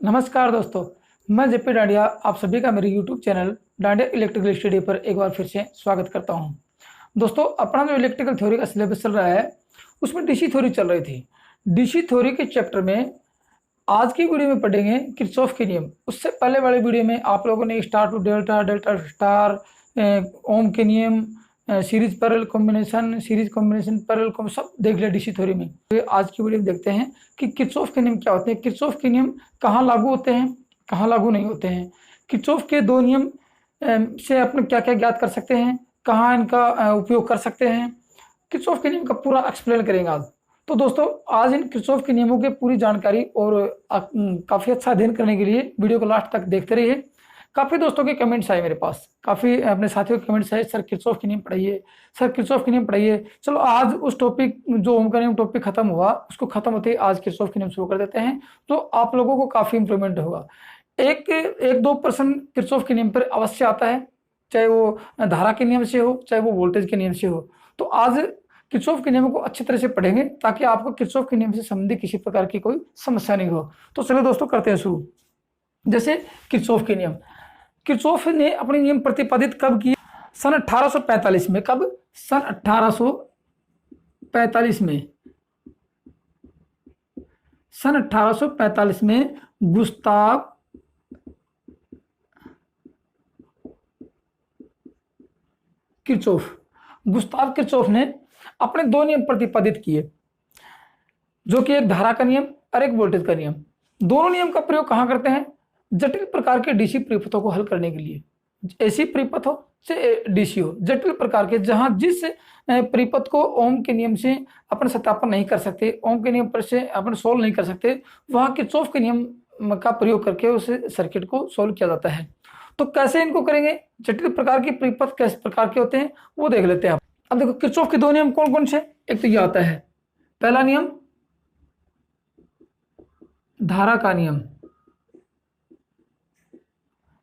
नमस्कार दोस्तों, मैं जेपी डांडिया आप सभी का मेरे YouTube channel dandiya electrical study पर एक बार फिर से स्वागत करता हूं। दोस्तों, अपना जो इलेक्ट्रिकल थ्योरी का सिलेबस चल रहा है उसमें डीसी थ्योरी चल रही थी। डीसी थ्योरी के चैप्टर में आज की वीडियो में पढ़ेंगे किरचॉफ के नियम। उससे पहले वाले वीडियो में आप लोगों ने star to delta, delta to star, Ohm के नियम, series parallel combination, series combination parallel combination सब देख लिया डीसी थ्योरी में। तो आज की वीडियो में देखते हैं कि किरचॉफ के नियम क्या होते हैं, किरचॉफ के नियम कहाँ लागू होते हैं, कहाँ लागू नहीं होते हैं, किरचॉफ के दो नियम से अपने क्या क्या ज्ञात कर सकते हैं, कहाँ इनका उपयोग कर सकते हैं। किरचॉफ के नियम का पूरा एक्सप्लेन करेंगे आज। तो दोस्तों, आज इन किरचॉफ के नियमों की पूरी जानकारी और काफ़ी अच्छा अध्ययन करने के लिए वीडियो को लास्ट तक देखते रहिए। काफ़ी दोस्तों के कमेंट्स आए मेरे पास, काफ़ी अपने साथियों के कमेंट्स आए, सर किरचॉफ के नियम पढ़ाइए, सर किरचॉफ के नियम पढ़ाइए। चलो आज उस टॉपिक जो ओम का नियम टॉपिक खत्म हुआ उसको खत्म होते ही आज किरचॉफ के नियम शुरू कर देते हैं, तो आप लोगों को काफ़ी इंप्रूवमेंट होगा। एक दो परसेंट किरचॉफ के नियम पर अवश्य आता है, चाहे वो धारा के नियम से हो चाहे वो वोल्टेज के नियम से हो। तो आज किरचॉफ के नियमों को अच्छी तरह से पढ़ेंगे ताकि आपको किरचॉफ के नियम से संबंधित किसी प्रकार की कोई समस्या नहीं हो। तो चलो दोस्तों करते हैं शुरू। जैसे किरचॉफ के नियम, किरचॉफ ने अपने नियम प्रतिपादित कब किए? सन 1845 में। कब? सन 1845 में। सन 1845 में गुस्ताव किरचॉफ ने अपने दो नियम प्रतिपादित किए, जो कि एक धारा का नियम और एक वोल्टेज का नियम। दोनों नियम का प्रयोग कहां करते हैं? जटिल प्रकार के डीसी परिपथों को हल करने के लिए। एसी परिपथ हो से डीसी हो, जटिल प्रकार के, जहां जिस परिपथ को ओम के नियम से अपन सत्यापन नहीं कर सकते, ओम के नियम पर से अपन सोल्व नहीं कर सकते, वहां किरचॉफ के नियम का प्रयोग करके उस सर्किट को सोल्व किया जाता है। तो कैसे इनको करेंगे? जटिल प्रकार के परिपथ किस प्रकार के होते हैं वो देख लेते हैं। अब देखो किरचॉफ के दो नियम कौन कौन से? एक तो ये आता है पहला नियम, धारा का नियम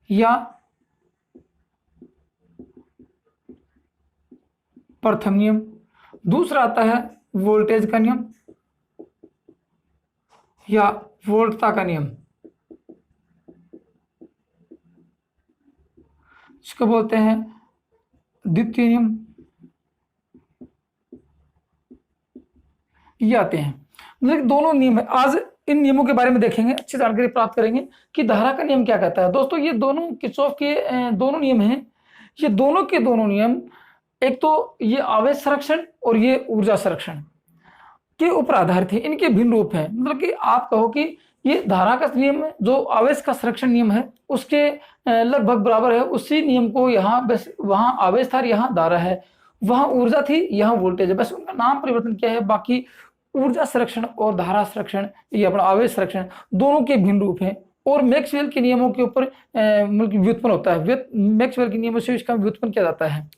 या प्रथम नियम। दूसरा आता है वोल्टेज का नियम या वोल्टता का नियम, इसको बोलते हैं द्वितीय नियम। ये आते हैं, मतलब दोनों नियम है। आज इन नियमों के बारे में देखेंगे, अच्छी जानकारी प्राप्त करेंगे कि धारा का नियम क्या कहता है। दोस्तों, ये दोनों किरचॉफ के दोनों नियम हैं। ये दोनों के दोनों नियम, एक तो ये आवेश संरक्षण और ये ऊर्जा संरक्षण के ऊपर आधारित है। इनके भिन्न रूप हैं। मतलब कि आप कहो कि ये धारा का नियम जो आवेश का संरक्षण नियम है उसके लगभग बराबर है। उसी नियम को यहाँ बस, वहाँ आवेश था, यहाँ धारा है, वहाँ ऊर्जा थी, यहाँ वोल्टेज है, बस उनका नाम परिवर्तन क्या है। बाकी ऊर्जा संरक्षण और धारा संरक्षण, ये अपना आवेश संरक्षण, दोनों के भिन्न रूप हैं। और मैक्सवेल के नियमों के ऊपर मतलब व्युत्पन्न होता है। मैक्सवेल के नियमों से इसका व्युत्पन्न किया जाता है,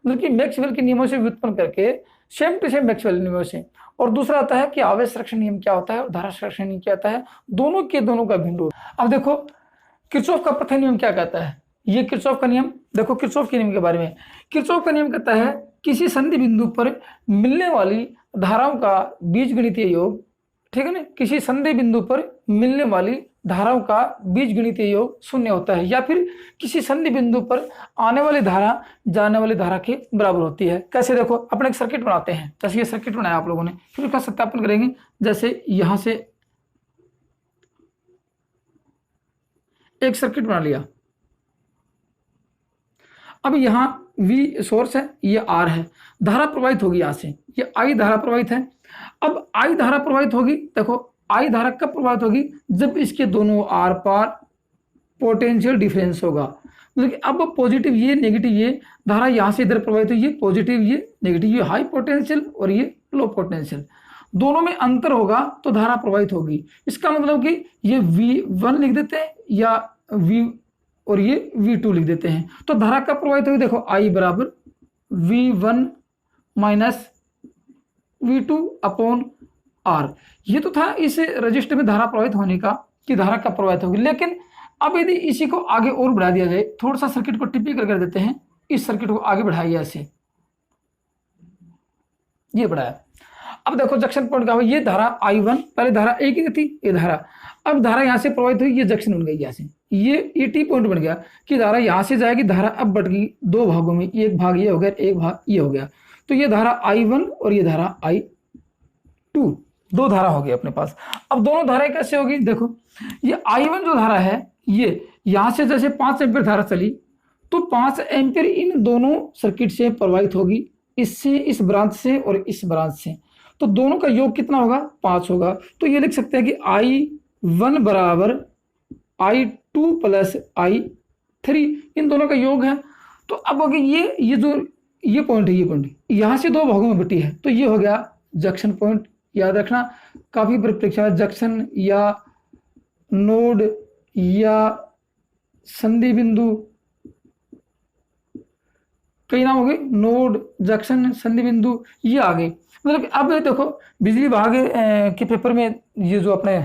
मतलब कि मैक्सवेल के नियमों से व्युत्पन्न करके सेम टू सेम मैक्सवेल नियमों से। और दूसरा आता है कि आवेश संरक्षण नियम क्या होता है और धारा संरक्षण नियम क्या होता है, दोनों के दोनों का भिन्न रूप। अब देखो किरचॉफ का प्रथम नियम क्या कहता है। ये किरचॉफ का नियम, देखो किरचॉफ के नियम के बारे में। किरचॉफ का नियम कहता है किसी संधि बिंदु पर मिलने वाली धाराओं का बीजगणितीय योग, ठीक है ना, किसी संधि बिंदु पर मिलने वाली धाराओं का बीजगणितीय योग शून्य होता है, या फिर किसी संधि बिंदु पर आने वाली धारा जाने वाली धारा के बराबर होती है। कैसे? देखो अपने एक सर्किट बनाते हैं, जैसे ये सर्किट बनाया आप लोगों ने, फिर उसका सत्यापन करेंगे। जैसे यहां से एक सर्किट बना लिया, अब यहां V सोर्स है, ये R है, धारा प्रवाहित होगी यहां से, ये I धारा प्रवाहित है। अब I धारा प्रवाहित होगी, देखो I धारा कब प्रवाहित होगी? जब इसके दोनों आर पार पोटेंशियल डिफरेंस होगा। मतलब कि अब पॉजिटिव ये, नेगेटिव ये, धारा यहां से इधर प्रवाहित हुई, ये पॉजिटिव ये नेगेटिव, ये हाई पोटेंशियल और ये लो पोटेंशियल, दोनों में अंतर होगा तो धारा प्रवाहित होगी। इसका मतलब कि ये V1 लिख देते हैं या V और ये V2 लिख देते हैं। तो धारा कब प्रवाहित होगी? देखो I बराबर V1 minus V2 upon R। ये तो था इस रजिस्टर में धारा प्रवाहित होने का, कि धारा कब प्रवाहित होगी। लेकिन अब यदि इसी को आगे और बढ़ा दिया जाए, थोड़ा सा सर्किट को टिपिकल कर देते हैं, इस सर्किट को आगे बढ़ाइए ऐसे, ये बढ़ाया। अब देखो जंक्शन पॉइंट का हो, ये धारा I1, पहले धारा एक ही थी, ये धारा, अब धारा यहाँ से प्रवाहित हुई, ये जंक्शन बन गई यहाँ से, ये टी पॉइंट बन गया कि धारा यहाँ से जाएगी, धारा अब बट गई दो भागों में, एक भाग ये हो गया, एक भाग ये हो गया। तो ये धारा I1 और ये धारा I2, दो धारा हो गई अपने पास। अब दोनों धाराएं कैसे होगी, देखो ये I1 जो धारा है, ये यहाँ से जैसे 5 एम्पीयर धारा चली, तो 5 एम्पीयर इन दोनों सर्किट से प्रवाहित होगी, इससे, इस ब्रांच से और इस ब्रांच से। तो दोनों का योग कितना होगा, 5 होगा। तो ये लिख सकते हैं कि I1 बराबर I2 प्लस I3, इन दोनों का योग है। तो अब अगर ये जो ये पॉइंट है, ये पॉइंट यहाँ से दो भागों में बटी है, तो ये हो गया जंक्शन पॉइंट। याद रखना, काफी परीक्षा में जंक्शन या नोड या संधि बिंदु, कई नाम हो गए, नोड, जंक्शन, संधि बिंदु, ये आ गए। मतलब अब देखो बिजली विभाग के पेपर में ये जो अपने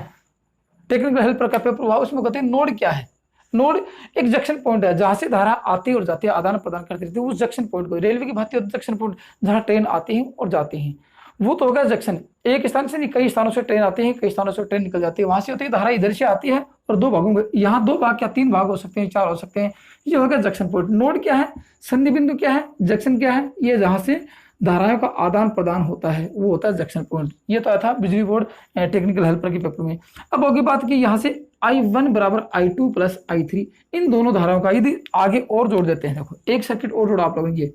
टेक्निकल हेल्पर का पेपर हुआ, उसमें कहते हैं नोड क्या है। नोड एक जंक्शन पॉइंट है जहां से धारा आती और जाती है, आदान प्रदान करती रहती है, उस जंक्शन पॉइंट को, रेलवे की भांति जंक्शन पॉइंट जहां ट्रेन आती है और जाती है, वो तो होगा जंक्शन। एक स्थान से नहीं, कई स्थानों से ट्रेन आती है, कई स्थानों से ट्रेन निकल जाती है, वहां से होती है धारा इधर से आती है और दो भागों में, यहाँ 2 भाग क्या 3 भाग हो सकते हैं, 4 हो सकते हैं, ये होगा जंक्शन पॉइंट। नोड क्या है, संधि बिंदु क्या है, जंक्शन क्या है, ये जहां से धाराओं का आदान प्रदान होता है वो होता है जंक्शन पॉइंट। ये तो आया था बिजली बोर्ड टेक्निकल हेल्पर के पेपर में। अब होगी बात कि यहाँ से I1 बराबर I2 प्लस I3, इन दोनों धाराओं का यदि आगे और जोड़ देते हैं, देखो एक सर्किट और जोड़ा आप लोगों ने, ये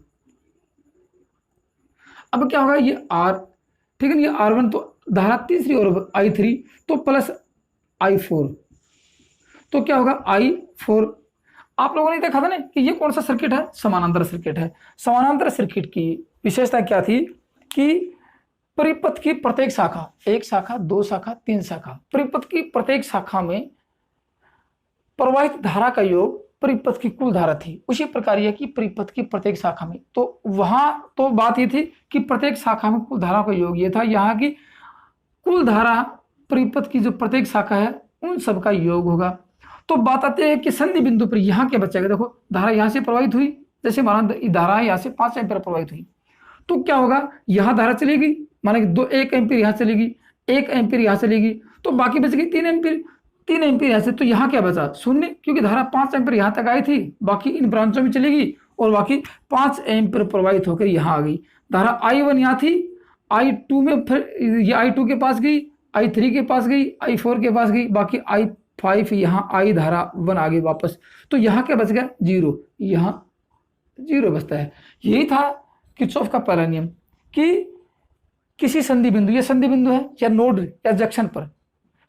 अब क्या होगा, ये R, ठीक है, ये R1, तो धारा तीसरी और I3, तो प्लस I4, तो क्या होगा I4। आप लोगों ने देखा था ना कि ये कौन सा सर्किट है, समानांतर सर्किट है। समानांतर सर्किट की विशेषता क्या थी कि परिपथ की प्रत्येक शाखा, 1 शाखा, 2 शाखा, 3 शाखा, परिपथ की प्रत्येक शाखा में प्रवाहित धारा का योग परिपथ की कुल धारा थी। उसी प्रकार यह कि परिपथ की प्रत्येक शाखा में, तो वहां तो बात ये थी कि प्रत्येक शाखा में कुल धारा का योग ये था, यहाँ की कुल धारा परिपथ की जो प्रत्येक शाखा है उन सब का योग होगा। तो बात आती है कि संधि बिंदु पर यहाँ क्या बचेगा, देखो धारा यहाँ से प्रवाहित हुई, जैसे माना धारा यहाँ से 5 एम्पीयर प्रवाहित हुई, तो क्या होगा, यहाँ धारा चलेगी, माना कि 1 एम्पीयर यहाँ चलेगी, 1 एम्पीयर यहाँ चलेगी, तो बाकी बच गई 3 एम्पीयर, 3 एम्पीयर यहाँ से, तो यहाँ क्या बचा, 0, क्योंकि धारा 5 एम्पीयर यहाँ तक आई थी, बाकी इन ब्रांचों में चलेगी और बाकी 5 एम्पीयर प्रवाहित होकर यहाँ आ गई। धारा I1 यहाँ थी, I2 में फिर ये I2 के पास गई, I3 के पास गई, I4 के पास गई, बाकी I5 यहाँ I धारा 1 आ गई वापस, तो यहाँ क्या बच गया, 0, यहाँ 0 बचता है। यही था किरचॉफ का पहला नियम कि किसी संधि बिंदु, ये संधि बिंदु है या नोड या जंक्शन पर,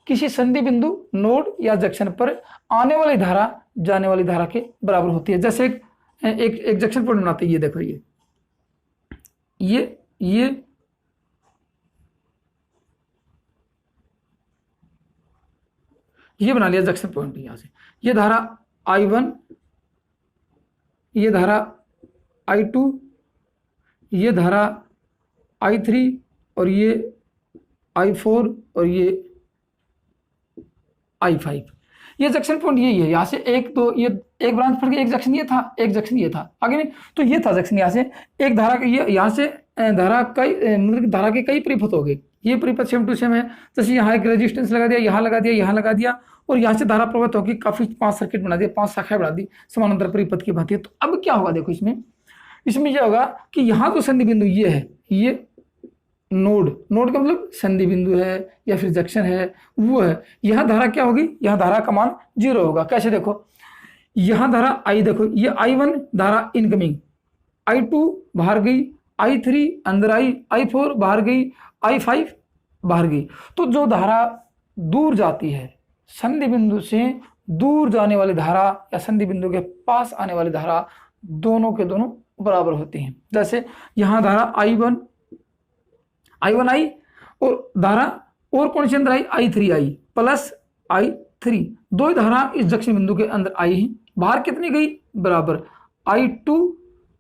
किसी संधि बिंदु, नोड या जंक्शन पर आने वाली धारा जाने वाली धारा के बराबर होती है। जैसे एक जंक्शन पॉइंट बनाते हैं, ये देखो, ये बना लिया जंक्शन पॉइंट। यहाँ से ये धारा I1, ये धारा I2, ये धारा I3 और ये I4 और ये I5, ये जंक्शन पॉइंट यही है। यहाँ से एक तो ये एक ब्रांच पड़ गई, एक जंक्शन ये था, एक जंक्शन ये था, आगे नहीं, तो ये था जंक्शन। यहाँ से एक धारा का ये, यहाँ से धारा कई, मतलब धारा के कई परिपथ हो गए, ये परिपथ सेम टू सेम है, जैसे यहाँ एक रेजिस्टेंस लगा दिया, यहाँ लगा दिया, यहाँ लगा दिया, और यहाँ से धारा प्रवाहित होगी, काफी 5 सर्किट बना दिया, 5 शाखाएं बना दी समानांतर परिपथ की भांति। तो अब क्या होगा, देखो इसमें यह होगा कि यहाँ जो संधि बिंदु ये है, ये नोड का मतलब संधि बिंदु है या फिर जंक्शन है, वो है। यहाँ धारा क्या होगी, यहाँ धारा का मान 0 होगा। कैसे, देखो यहाँ धारा I, देखो ये I1 धारा इनकमिंग, I2 बाहर गई, I3 अंदर आई, I4 बाहर गई, I5 बाहर गई। तो जो धारा दूर जाती है, संधि बिंदु से दूर जाने वाली धारा या संधि बिंदु के पास आने वाली धारा, दोनों के दोनों बराबर होती हैं। जैसे यहाँ धारा I1 आई और धारा और कौन सी अंदर आई, I3 आई प्लस I3, दो ही धारा इस जंक्शन बिंदु के अंदर आई है। बाहर कितनी गई, बराबर I2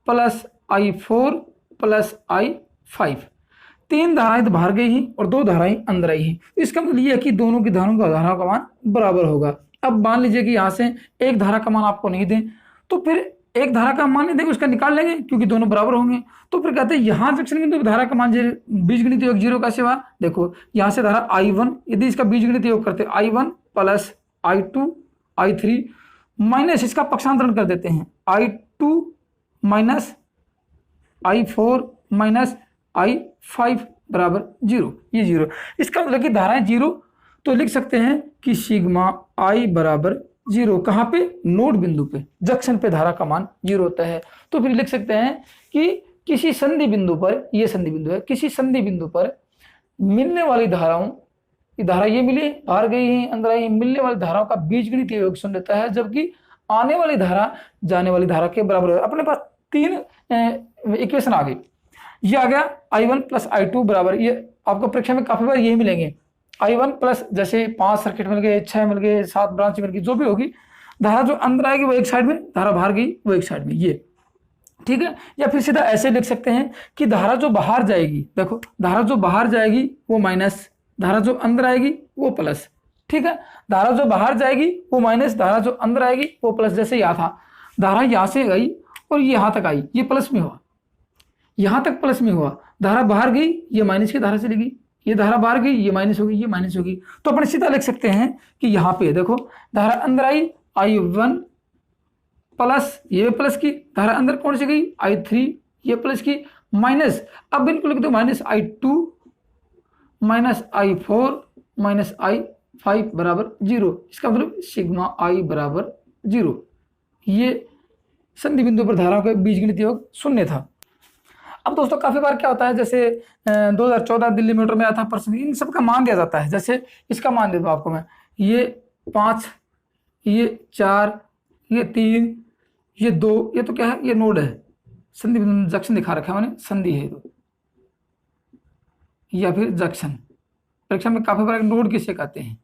plus I4 plus I5, 3 धाराएं तो बाहर गई हैं और 2 धाराएं अंदर आई हैं। इसका मतलब ये है कि दोनों की धाराओं का मान बराबर होगा। अब मान लीजिए कि यहाँ से एक धारा का मान आपको नहीं दें, तो फिर एक धारा का मान देंगे उसका निकाल लेंगे क्योंकि दोनों बराबर होंगे। तो फिर कहते हैं यहाँ जंक्शन बिंदु की धारा का मान बीजगणित योग 0 कैसे हुआ, देखो यहाँ से धारा I1, यदि इसका बीजगणित योग करते I1 plus I2 I3 minus इसका पक्षांतरण कर देते हैं I2 minus I4 minus I5 बराबर 0, ये 0। इसका मतलब कि धाराएं 0, तो लिख सकते हैं कि सिग्मा I बराबर 0। कहाँ पे, नोड बिंदु पे, जंक्शन पे धारा का मान 0 होता है। तो फिर लिख सकते हैं कि किसी संधि बिंदु पर, ये संधि बिंदु है, किसी संधि बिंदु पर मिलने वाली धाराओं की धारा ये मिली बाहर गई है अंदर आई, मिलने वाली धाराओं का बीजगणित योग 0 रहता है, जबकि आने वाली धारा जाने वाली धारा के बराबर है। अपने पास 3 इक्वेशन आ गई। ये आ गया I1 प्लस I2 बराबर, ये आपको परीक्षा में काफी बार यही मिलेंगे। I1 प्लस जैसे 5 सर्किट मिल गए, 6 मिल गए, 7 ब्रांच मिल गई, जो भी होगी धारा जो अंदर आएगी वो एक साइड में, धारा बाहर गई वो एक साइड में, ये ठीक है। या फिर सीधा ऐसे लिख सकते हैं कि धारा जो बाहर जाएगी, देखो धारा जो बाहर जाएगी वो माइनस, धारा जो अंदर आएगी वो प्लस, ठीक है। धारा जो बाहर जाएगी वो माइनस, धारा जो अंदर आएगी वो प्लस। जैसे यहाँ था, धारा यहाँ से गई और ये यहाँ तक आई, ये प्लस में हुआ, यहाँ तक प्लस में हुआ, धारा बाहर गई, ये माइनस की धारा चली गई, ये धारा बाहर गई, ये माइनस होगी, ये माइनस होगी। तो अपन सीधा लिख सकते हैं कि यहाँ पे देखो धारा अंदर आई I1 प्लस, ये प्लस की धारा अंदर कौन सी गई I3, ये प्लस की, माइनस, अब इनको लिख दो minus I2 minus I4 minus I5 बराबर 0। इसका मतलब सिग्मा I बराबर 0। ये संधि बिंदु पर धाराओं का बीजगणित योग 0 था। अब दोस्तों काफी बार क्या होता है, जैसे 2014 दिल्ली मीटर में आया था प्रश्न, इन सब का मान दिया जाता है। जैसे इसका मान दे दो आपको मैं, ये 5, ये 4, ये 3, ये 2, ये तो क्या है, ये नोड है, संधि बिंदु जंक्शन दिखा रखा है मैंने, संधि है तो, या फिर जंक्शन। परीक्षा में काफी बार नोड किसे कहते हैं।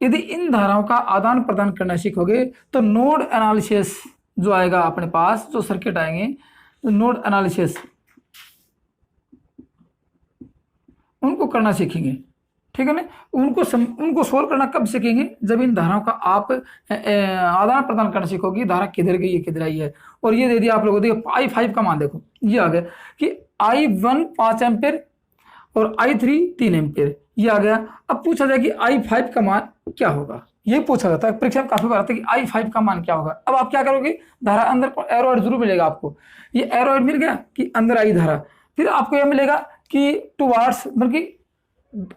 यदि इन धाराओं का आदान प्रदान करना सीखोगे तो नोड एनालिसिस जो आएगा अपने पास, जो सर्किट आएंगे, तो नोड एनालिसिस उनको करना सीखेंगे, ठीक है ना। उनको सोल्व करना कब सीखेंगे, जब इन धाराओं का आप आदान प्रदान करना सीखोगे, धारा किधर गई है किधर आई है। और ये दे दिया आप लोगों, देखो I5 का मान देखो, ये आ गया कि I1 5 एम्पियर और I3 3 एम्पियर, ये आ गया। अब पूछा जाए कि I5 का मान क्या होगा, ये पूछा जाता है परीक्षा में काफी बार आता है कि I5 का मान क्या होगा। अब आप क्या करोगे, धारा अंदर एरोइड जरूर मिलेगा आपको, ये एरोइड मिल गया कि अंदर आई धारा, फिर आपको यह मिलेगा कि टुवार्ड्स, मतलब कि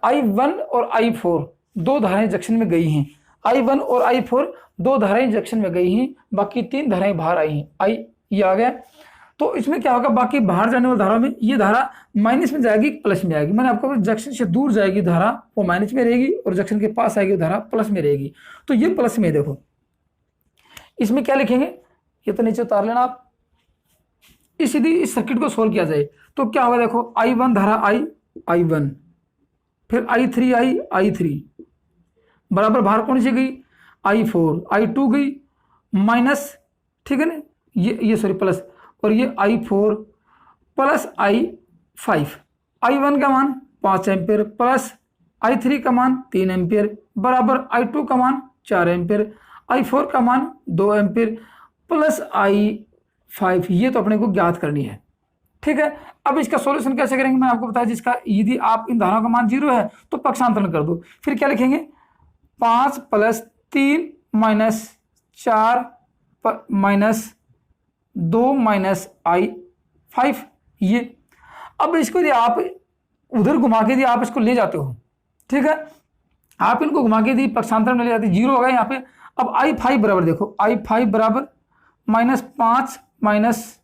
I1 और I4 दो धाराएं जंक्शन में गई हैं, I1 और I4 दो धाराएं जंक्शन में गई हैं, बाकी 3 धाराएं बाहर आई हैं, ये आ गया। तो इसमें क्या होगा, बाकी बाहर जाने वाली धारा में ये धारा माइनस में जाएगी प्लस में आएगी। मैंने आपको जंक्शन से दूर जाएगी धारा वो माइनस में रहेगी, और जंक्शन के पास आएगी धारा प्लस में रहेगी। तो ये प्लस में, देखो इसमें क्या लिखेंगे, ये तो नीचे उतार लेना आप। इस सर्किट को सोल्व किया जाए तो क्या होगा, देखो I1 धारा I1, फिर I3 बराबर बाहर कौन सी गई I4, I2 गई माइनस, ठीक है ना, ये सॉरी प्लस, और ये I4 प्लस I5, I1 का मान 5 एम्पियर प्लस I3 का मान 3 एम्पियर बराबर I2 का मान 4 एम्पियर, I4 का मान 2 एम्पियर प्लस I5, ये तो अपने को ज्ञात करनी है, ठीक है। अब इसका सॉल्यूशन कैसे करेंगे, मैंने आपको बताया, जिसका यदि आप इन धाराओं का मान 0 है तो पक्षांतरण कर दो। फिर क्या लिखेंगे, 5 plus 3 minus 4 minus 2 minus I5, ये। अब इसको यदि आप उधर घुमा के यदि आप इसको ले जाते हो, ठीक है, आप इनको घुमा के यदि पक्षांतरण में ले जाते, 0 होगा यहाँ पे। अब I5 बराबर देखो, I5 बराबर -5 माइनस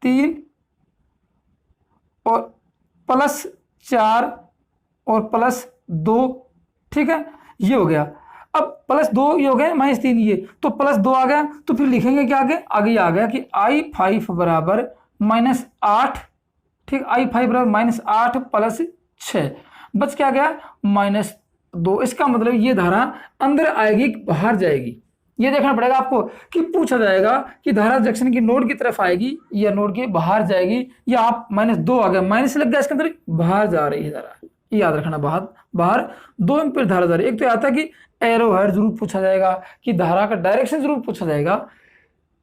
3 और प्लस 4 और प्लस 2, ठीक है, ये हो गया। अब प्लस 2 ये हो गया, -3 ये, तो प्लस 2 आ गया। तो फिर लिखेंगे क्या आगे, आगे आ गया कि I5 बराबर -8, ठीक, I5 बराबर -8 प्लस 6, बच क्या गया -2। इसका मतलब ये धारा अंदर आएगी बाहर जाएगी, ये देखना पड़ेगा आपको कि पूछा जाएगा कि धारा जंक्शन की नोड की तरफ आएगी या नोड के बाहर जाएगी, या आप -2 आ गया, माइनस लग गया, इसके अंदर बाहर जा रही है धारा, याद रखना, बाहर 2 एम्पीयर धारा जा रही है। एक तो आता है कि एरो हेड जरूर पूछा जाएगा, कि धारा का डायरेक्शन जरूर पूछा जाएगा।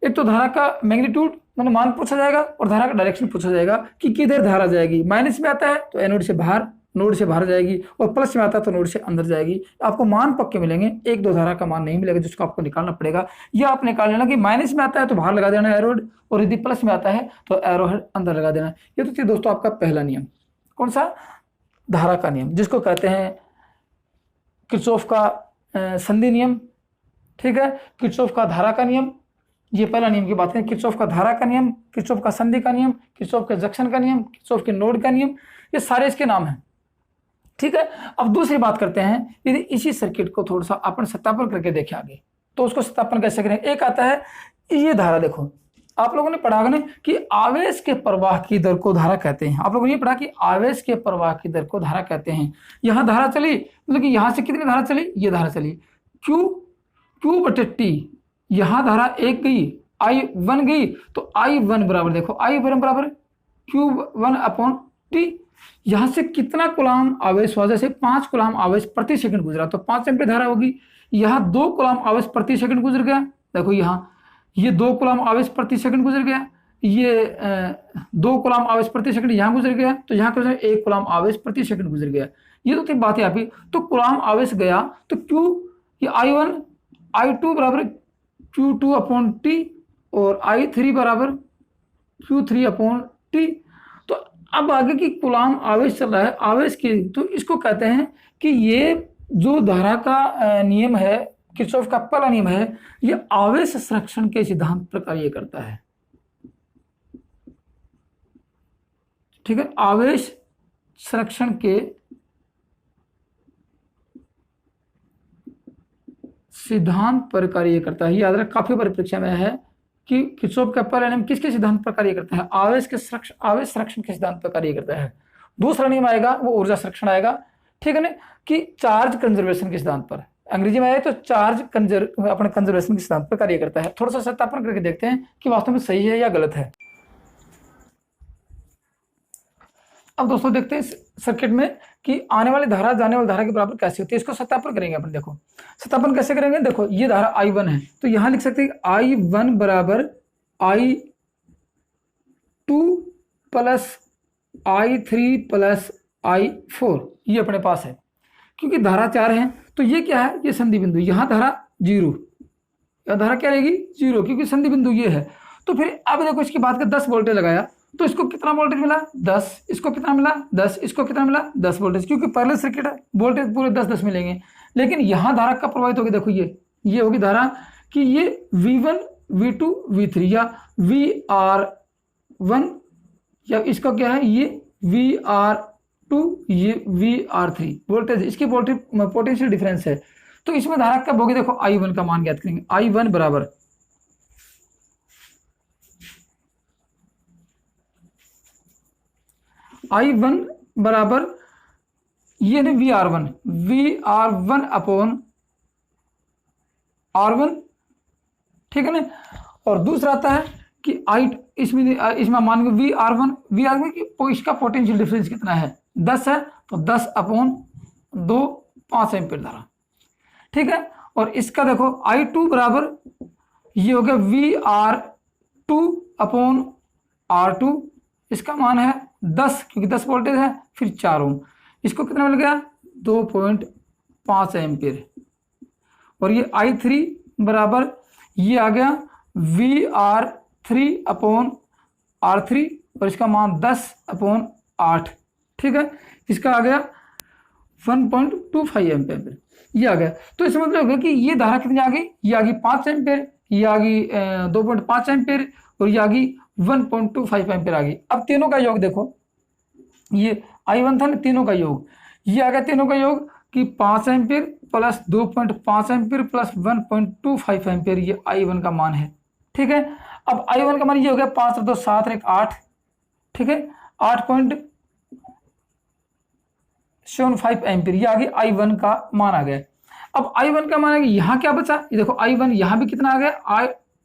एक तो धारा का मैग्नीट्यूड मतलब मान पूछा जाएगा और धारा का डायरेक्शन पूछा जाएगा कि किधर धारा जाएगी। माइनस में आता है तो एनोड से बाहर, नोड से बाहर जाएगी, और प्लस में आता है तो नोड से अंदर जाएगी। आपको मान पक्के मिलेंगे, एक दो धारा का मान नहीं मिलेगा जिसको आपको निकालना पड़ेगा। यह आप निकाल लेना कि माइनस में आता है तो बाहर लगा देना एरो हेड, और यदि प्लस में आता है तो एरो हेड अंदर लगा देना। ये तो दोस्तों आपका पहला नियम। कौन सा? धारा का नियम, जिसको कहते हैं किरचॉफ का संधि नियम। ठीक है, किरचॉफ का धारा का नियम, ये पहला नियम की बात करें। किरचॉफ का धारा का नियम, किरचॉफ का संधि का नियम, किरचॉफ के जंक्शन का नियम, किरचॉफ के नोड का नियम, ये सारे इसके नाम हैं। ठीक है, अब दूसरी बात करते हैं, यदि इसी सर्किट को थोड़ा सा अपन सत्यापन करके देखें आगे, तो उसको सत्यापन कैसे करें। एक आता है ये धारा, देखो आप लोगों ने पढ़ा ना कि आवेश के प्रवाह की दर को धारा कहते हैं। आप लोगों ने पढ़ा कि आवेश के प्रवाह की दर को धारा कहते हैं। यहां धारा चली, मतलब कि यहां से कितनी धारा चली, ये धारा चली Q/T, यहां धारा एक गई, I1 गई, तो I1 बराबर देखो, I1 बराबर Q1/T। यहां से कितना कूलाम आवेश हुआ, जैसे 5 कूलाम आवेश प्रति सेकंड गुजरा तो 5 एम्पीयर धारा होगी। यहां 2 कूलाम आवेश प्रति सेकंड गुजर गया, देखो यहाँ ये 2 कूलाम आवेश प्रति सेकंड गुजर गया, ये 2 कूलाम आवेश प्रति सेकंड यहाँ गुजर गया, तो यहाँ पर 1 कूलाम आवेश प्रति सेकंड गुजर गया। ये तो बात है अभी, तो कूलाम आवेश गया तो Q, ये I1 I2 बराबर Q2/T और I3 बराबर Q3/T। तो अब आगे की कूलाम आवेश चल रहा है, आवेश की, तो इसको कहते हैं कि ये जो धारा का नियम है, किरचॉफ का पहला नियम है, ये आवेश संरक्षण के सिद्धांत पर कार्य करता है। ठीक है, आवेश संरक्षण के सिद्धांत पर कार्य करता है। याद रख, काफी बार परीक्षा में है कि किरचॉफ का पहला नियम किसके सिद्धांत पर कार्य करता है, आवेश संरक्षण के सिद्धांत पर कार्य करता है। दूसरा नियम आएगा वो ऊर्जा संरक्षण आएगा। ठीक है ना, कि चार्ज कंजर्वेशन के सिद्धांत पर, अंग्रेजी में आए तो चार्ज अपने कंजर्वेशन के सिद्धांत पर कार्य करता है। थोड़ा सा सत्यापन करके देखते हैं कि वास्तव में सही है या गलत है। अब दोस्तों देखते हैं सर्किट में कि आने वाली धारा जाने वाली धारा के बराबर कैसे होती है, इसको सत्यापन करेंगे अपन। देखो सत्यापन कैसे करेंगे, देखो ये धारा I1 है, तो यहां लिख सकते हैं I1 बराबर I2 plus I3 plus I4, ये अपने पास है। क्योंकि धारा 4 है तो ये क्या है, ये संधि बिंदु, यहां धारा 0, यह धारा क्या रहेगी 0, क्योंकि संधि बिंदु ये है। तो फिर अब देखो इसकी बात कर, 10 वोल्टेज लगाया तो इसको कितना वोल्टेज मिला 10, इसको कितना मिला 10, इसको कितना मिला 10 वोल्टेज, क्योंकि पैरेलल सर्किट है, वोल्टेज पूरे 10-10 मिलेंगे। लेकिन यहां धारा कब प्रभावित होगी, देखो ये होगी धारा कि ये V1 V2 V3 या VR1, या इसका क्या है ये VR2 ये VR3 वोल्टेज, इसकी वोल्टेज पोटेंशियल डिफरेंस है। तो इसमें धारा कब होगी, देखो I1 का मान ज्ञात करेंगे। I1 बराबर I1 बराबर ये नहीं VR1 अपॉन R1। ठीक है ना, और दूसरा आता है कि इसमें मान लो VR1 की इसका पोटेंशियल डिफरेंस कितना है 10 है, तो 10/2 5 एम्पीयर धारा। ठीक है, और इसका देखो I2 बराबर ये हो गया VR2 अपॉन R2, इसका मान है 10, क्योंकि 10 वोल्टेज है, फिर 4 ओम, इसको कितना मिल गया 2.5 एम्पीयर। और ये I3 बराबर ये आ गया VR3 अपॉन R3, और इसका मान 10/8। ठीक है, इसका आ गया 1.25 एम्पीयर, ये आ गया। तो इसका मतलब होगा कि ये धारा कितनी आ गई, ये आ गई 5 एम्पीयर, ये आ गई 2.5 एम्पीयर, और ये आ गई 1.25 एम्पीयर आ गई। अब तीनों का योग देखो, ये I1 था ना, तीनों का योग, ये आ गया तीनों का योग कि 5 ampere plus 2.5 ampere plus 1.25 ampere, ये I1 का मान है। ठीक है, अब I1 का मान ये हो गया 5 और 2 7 और 1 8। ठीक है, 8.75 एम्पीयर, ये आ गया I1 का मान आ गया। अब I1 का मान है कि यहाँ क्या बचा, ये देखो I1 यहाँ भी कितना आ गया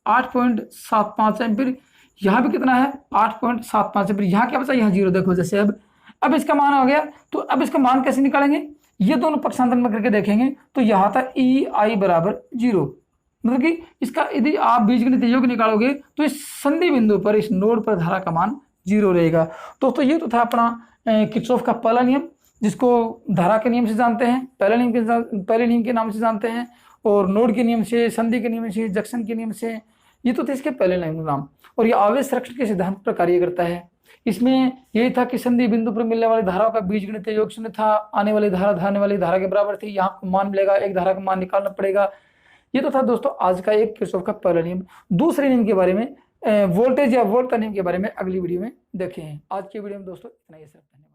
8.75 एम्पीयर, यहाँ भी कितना है 8.75 एम्पीयर, यहाँ क्या बचा यहाँ 0। देखो जैसे अब इसका मान आ गया, तो अब इसका मान कैसे निकालेंगे, ये दोनों पक्षांतर में करके देखेंगे तो यहाँ था ई आई बराबर 0, मतलब कि इसका यदि आप बीजगणित योग निकालोगे तो इस संधि बिंदु पर, इस नोड पर धारा का मान 0 रहेगा। दोस्तों ये तो था अपना किरचॉफ का पहला नियम, जिसको धारा के नियम से जानते हैं, पहले नियम के नाम से जानते हैं, और नोड के नियम से, संधि के नियम से, जंक्शन के नियम से, ये तो थे इसके पहले नियम नाम। और ये आवेश संरक्षण के सिद्धांत पर कार्य करता है। इसमें यही था कि संधि बिंदु पर मिलने वाली धाराओं का बीजगणित योग शून्य था, आने वाली धारा के बराबर थी, यहाँ मान मिलेगा, एक धारा का मान निकालना पड़ेगा। ये तो था दोस्तों आज का एक किरचॉफ का पहला नियम। दूसरे नियम के बारे में, वोल्टेज या वोल्ट का नियम के बारे में अगली वीडियो में देखें। आज की वीडियो में दोस्तों इतना ही, सर धन्यवाद।